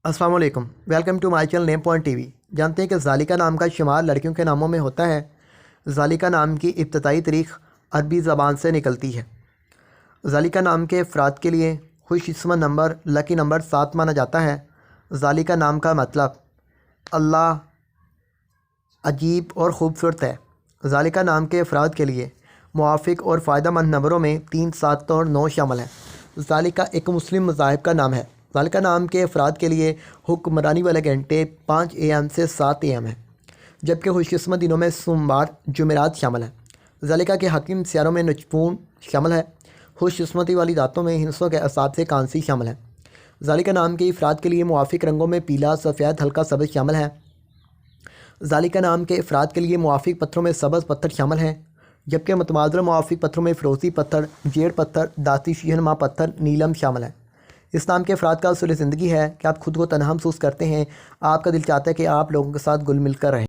السلام علیکم، welcome to my channel name Point TV. جانتے ہیں کہ ذالکہ نام کا شمار لڑکیوں کے ناموں میں ہوتا ہے۔ ذالکہ نام کی ابتدائی تاریخ عربی زبان سے نکلتی ہے۔ ذالکہ نام کے افراد کے لیے خوش قسمت نمبر لکی نمبر 7 مانا جاتا ہے۔ ذالکہ نام کا مطلب اللہ عجیب اور خوبصورت ہے۔ ذالکہ نام کے افراد کے لیے موافق اور فائدہ مند نمبروں میں 3، 7 اور 9 شامل ہیں۔ ذالکہ ایک مسلم مذاہب کا نام ہے۔ ذالکہ نام کے افراد کے لیے حکمرانی والے گھنٹے 5 AM سے 7 AM ہیں، جبکہ خوش قسمت دنوں میں سوموار، جمعرات شامل ہیں۔ ذالکہ کے حاکم سیاروں میں نجوم شامل ہے۔ خوش قسمتی والی ذاتوں میں ہندسوں کے اعصاب سے کانسی شامل ہیں۔ ذالکہ نام کے افراد کے لیے موافق رنگوں میں پیلا، سفید، ہلکا سبز شامل ہیں۔ ذالکہ نام کے افراد کے لیے موافق پتھروں میں سبز پتھر شامل ہیں، جبکہ متبادل موافق پتھروں میں فیروزی پتھر، جیڑ پتھر، دھاتی شہنما پتھر، نیلم شامل ہیں۔ اس نام کے افراد کا اصول زندگی ہے کہ آپ خود کو تنہا محسوس کرتے ہیں۔ آپ کا دل چاہتا ہے کہ آپ لوگوں کے ساتھ گل مل کر رہیں۔